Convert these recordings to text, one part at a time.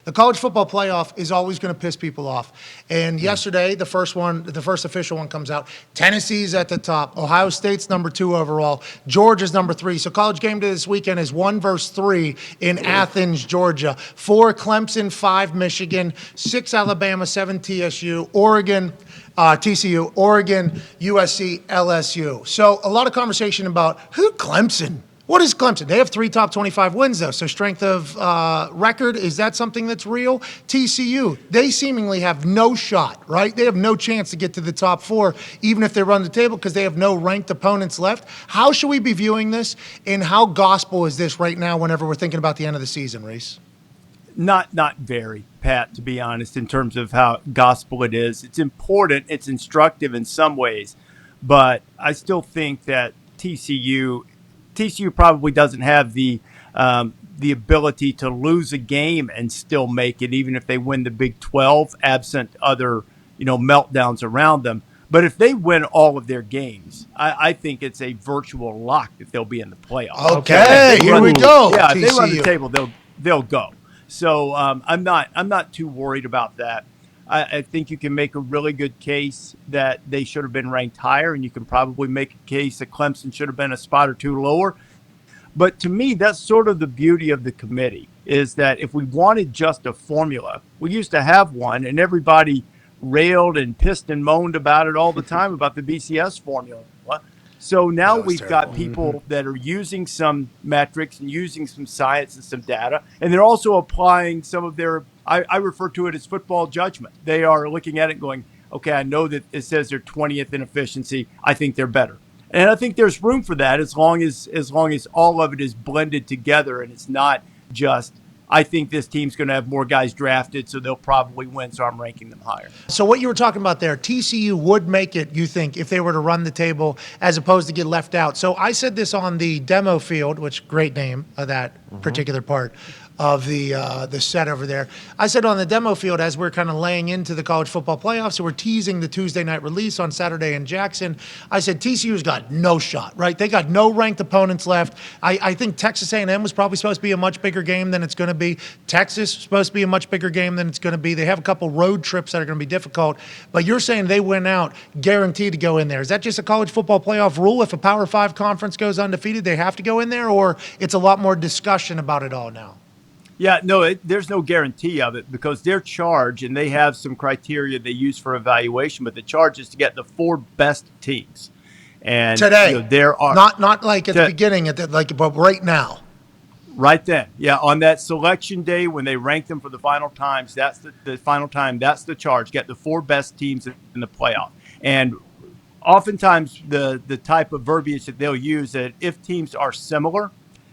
The college football playoff is always going to piss people off. And yesterday, the first official one comes out. Tennessee's at the top. Ohio State's number 2 overall. Georgia's number 3. So college game day this weekend is 1 versus 3 in Athens, Georgia. 4 Clemson, 5 Michigan, 6 Alabama, 7 TSU, Oregon, TCU, Oregon, USC, LSU. So a lot of conversation about who Clemson. What is Clemson? They have 3 top 25 wins, though. So strength of record, is that something that's real? TCU, they seemingly have no shot, right? They have no chance to get to the top 4, even if they run the table, because they have no ranked opponents left. How should we be viewing this, and how gospel is this right now whenever we're thinking about the end of the season, Rece? Not very, Pat, to be honest, in terms of how gospel it is. It's important. It's instructive in some ways. But I still think that TCU probably doesn't have the ability to lose a game and still make it, even if they win the Big 12, absent other meltdowns around them. But if they win all of their games, I think it's a virtual lock that they'll be in the playoffs. Okay, here we go. Yeah, TCU. if they run the table, they'll go. So I'm not too worried about that. I think you can make a really good case that they should have been ranked higher, and you can probably make a case that Clemson should have been a spot or 2 lower. But to me, that's sort of the beauty of the committee, is that if we wanted just a formula, we used to have one, and everybody railed and pissed and moaned about it all the time about the BCS formula. So now we've got people that are using some metrics and using some science and some data, and they're also applying some of their, I refer to it as football judgment. They are looking at it and going, okay, I know that it says they're 20th in efficiency. I think they're better. And I think there's room for that as long as all of it is blended together and it's not just, I think this team's going to have more guys drafted, so they'll probably win, so I'm ranking them higher. So what you were talking about there, TCU would make it, you think, if they were to run the table as opposed to get left out. So I said this on the demo field, which great name of that particular part of the set over there. I said on the demo field, as we're kind of laying into the college football playoffs, so we're teasing the Tuesday night release on Saturday in Jackson, I said TCU's got no shot, right? They got no ranked opponents left. I think Texas A&M was probably supposed to be a much bigger game than it's going to be. Texas is supposed to be a much bigger game than it's going to be. They have a couple road trips that are going to be difficult, but you're saying they win out guaranteed to go in there. Is that just a college football playoff rule? If a Power 5 conference goes undefeated, they have to go in there, or it's a lot more discussion about it all now? Yeah, no, there's no guarantee of it because their charge, and they have some criteria they use for evaluation, but the charge is to get the 4 best teams. And today, there are not like at the beginning, but right now. Right then, yeah, on that selection day when they rank them for the final times, that's the final time. That's the charge. Get the 4 best teams in the playoff. And oftentimes, the type of verbiage that they'll use that if teams are similar,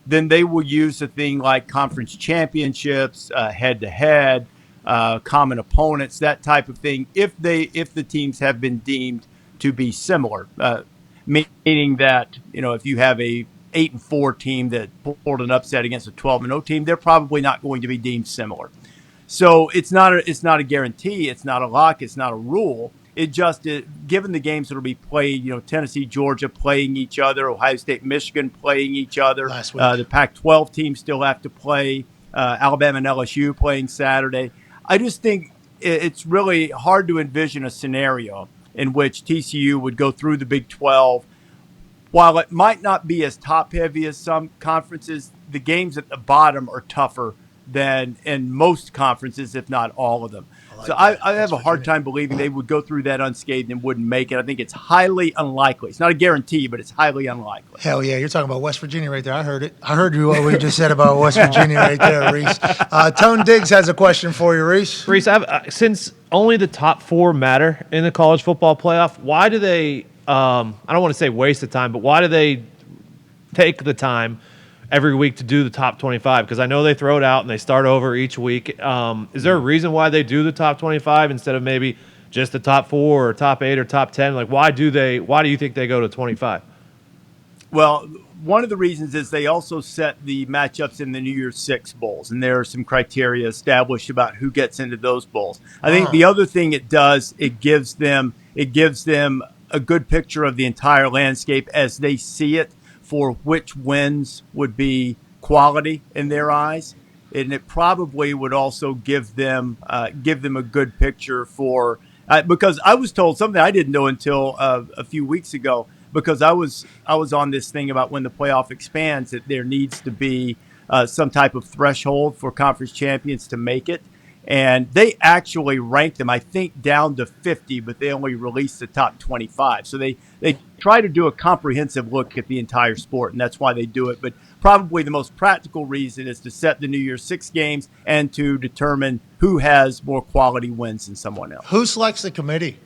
then they will use a thing like conference championships, head-to-head, common opponents, that type of thing. If the teams have been deemed to be similar, meaning that if you have a 8-4 team that pulled an upset against a 12-0 team, they're probably not going to be deemed similar. So it's not a guarantee, it's not a lock, it's not a rule. It just, given the games that will be played, Tennessee, Georgia playing each other, Ohio State, Michigan playing each other. The Pac-12 teams still have to play, Alabama and LSU playing Saturday. I just think it's really hard to envision a scenario in which TCU would go through the Big 12. While it might not be as top-heavy as some conferences, the games at the bottom are tougher than in most conferences, if not all of them. I have a hard time believing they would go through that unscathed and wouldn't make it. I think it's highly unlikely. It's not a guarantee, but it's highly unlikely. Hell yeah, you're talking about West Virginia right there. I heard it. I heard you what we just said about West Virginia right there, Rece. Tone Diggs has a question for you, Rece. Rece, since only the top 4 matter in the college football playoff, why do they, I don't want to say waste the time, but why do they take the time every week to do the top 25? Because I know they throw it out and they start over each week. Is there a reason why they do the top 25 instead of maybe just the top 4 or top 8 or top 10? Like, why do you think they go to 25? Well, one of the reasons is they also set the matchups in the New Year's Six bowls, and there are some criteria established about who gets into those bowls. I think the other thing it does, it gives them a good picture of the entire landscape as they see it, for which wins would be quality in their eyes. and it probably would also give them a good picture for because I was told something I didn't know until a few weeks ago, because I was on this thing about when the playoff expands that there needs to be some type of threshold for conference champions to make it. And they actually ranked them, I think, down to 50, but they only released the top 25. So they try to do a comprehensive look at the entire sport, and that's why they do it. But probably the most practical reason is to set the New Year's 6 games and to determine who has more quality wins than someone else. Who selects the committee?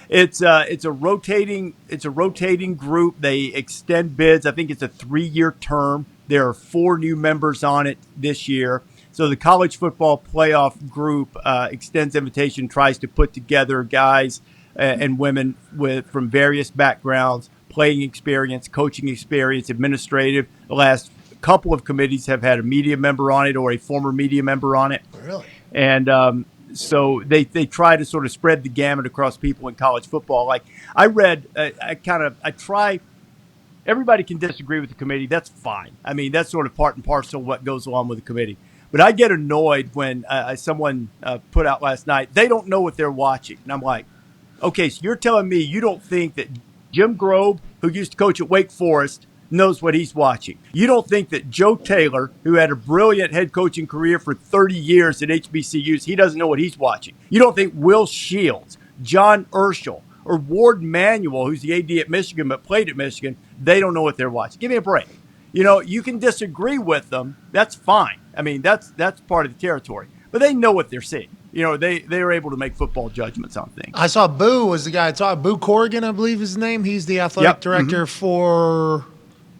It's a rotating group. They extend bids. I think it's a 3-year term. There are 4 new members on it this year. So the college football playoff group extends invitation, tries to put together guys and women from various backgrounds, playing experience, coaching experience, administrative. The last couple of committees have had a media member on it or a former media member on it. Really? And so they try to sort of spread the gamut across people in college football. Like I read, I try. Everybody can disagree with the committee. That's fine. I mean, that's sort of part and parcel of what goes along with the committee. But I get annoyed when someone put out last night, they don't know what they're watching. And I'm like, okay, so you're telling me you don't think that Jim Grove, who used to coach at Wake Forest, knows what he's watching. You don't think that Joe Taylor, who had a brilliant head coaching career for 30 years at HBCUs, he doesn't know what he's watching. You don't think Will Shields, John Urschel, or Ward Manuel, who's the AD at Michigan but played at Michigan, they don't know what they're watching. Give me a break. You know, you can disagree with them. That's fine. I mean, that's part of the territory. But they know what they're seeing. You know, they're able to make football judgments on things. I saw Boo was the guy I talked. Boo Corrigan, I believe is his name. He's the athletic director for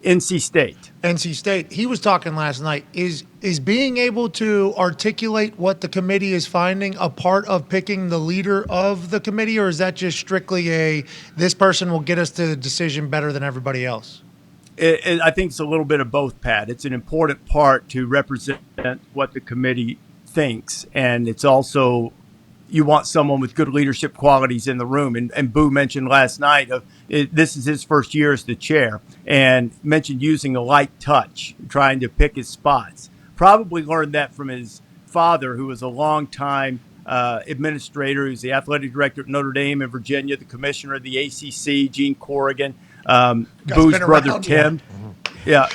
NC State. NC State. He was talking last night. Is being able to articulate what the committee is finding a part of picking the leader of the committee, or is that just strictly this person will get us to the decision better than everybody else? I think it's a little bit of both, Pat. It's an important part to represent what the committee thinks, and it's also you want someone with good leadership qualities in the room. And Boo mentioned last night this is his first year as the chair, and mentioned using a light touch, trying to pick his spots. Probably learned that from his father, who was a longtime administrator, who's the athletic director at Notre Dame in Virginia, the commissioner of the ACC, Gene Corrigan. Boo's brother Tim. Yeah,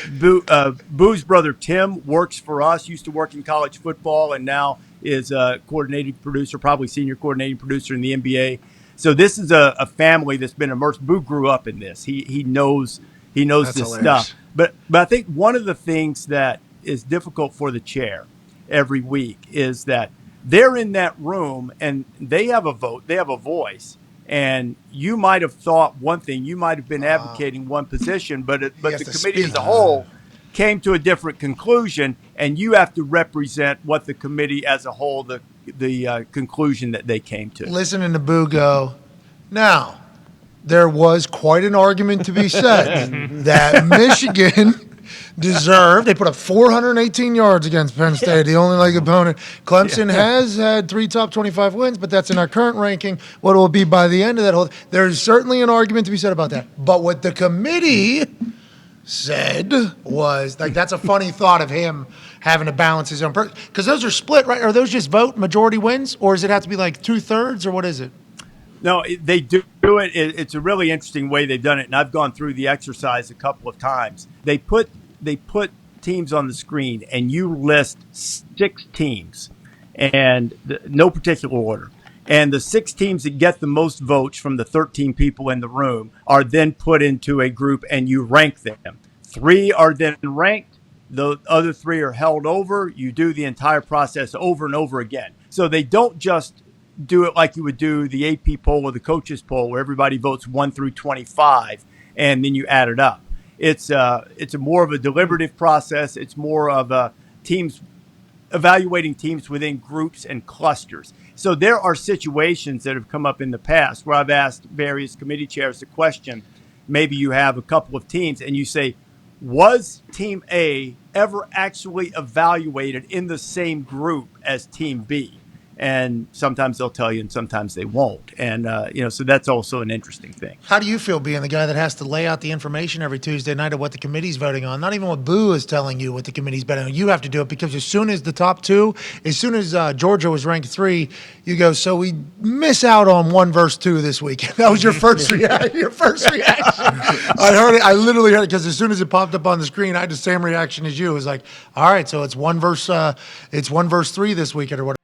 Boo's brother Tim works for us, used to work in college football, and now is a coordinating producer, probably senior coordinating producer in the NBA. So this is a family that's been immersed. Boo grew up in this. He knows That's this hilarious. stuff. But I think one of the things that is difficult for the chair every week is that they're in that room and they have a vote, they have a voice. And you might have thought one thing, you might have been advocating one position, but the has to committee speak. as a whole came to a different conclusion, and you have to represent what the committee as a whole, the conclusion that they came to. Listening to Boo go, now, there was quite an argument to be said that Michigan deserved. They put up 418 yards against Penn State, the only leg opponent. Clemson has had 3 top 25 wins, but that's in our current ranking. What it will be by the end of that whole. There's certainly an argument to be said about that. But what the committee said was, like, that's a funny thought of him having to balance his own person. Because those are split, right? Are those just vote, majority wins? Or does it have to be like 2/3, or what is it? No, they do it. It's a really interesting way they've done it, and I've gone through the exercise a couple of times. They put teams on the screen, and you list 6 teams, and no particular order. And the 6 teams that get the most votes from the 13 people in the room are then put into a group, and you rank them. 3 are then ranked. The other 3 are held over. You do the entire process over and over again. So they don't just do it like you would do the AP poll or the coaches poll, where everybody votes 1 through 25, and then you add it up. It's a more of a deliberative process. It's more of teams evaluating teams within groups and clusters. So there are situations that have come up in the past where I've asked various committee chairs the question. Maybe you have a couple of teams, and you say, was Team A ever actually evaluated in the same group as Team B? and sometimes they'll tell you, and sometimes they won't. And so that's also an interesting thing. How do you feel being the guy that has to lay out the information every Tuesday night of what the committee's voting on? Not even what Boo is telling you what the committee's voting on. You have to do it because as soon as the top two, as soon as Georgia was ranked 3, you go, so we miss out on 1 verse 2 this week. That was your first reaction. Your first reaction. I heard it. I literally heard it because as soon as it popped up on the screen, I had the same reaction as you. It was like, all right, so it's 1 verse 3 this weekend or whatever.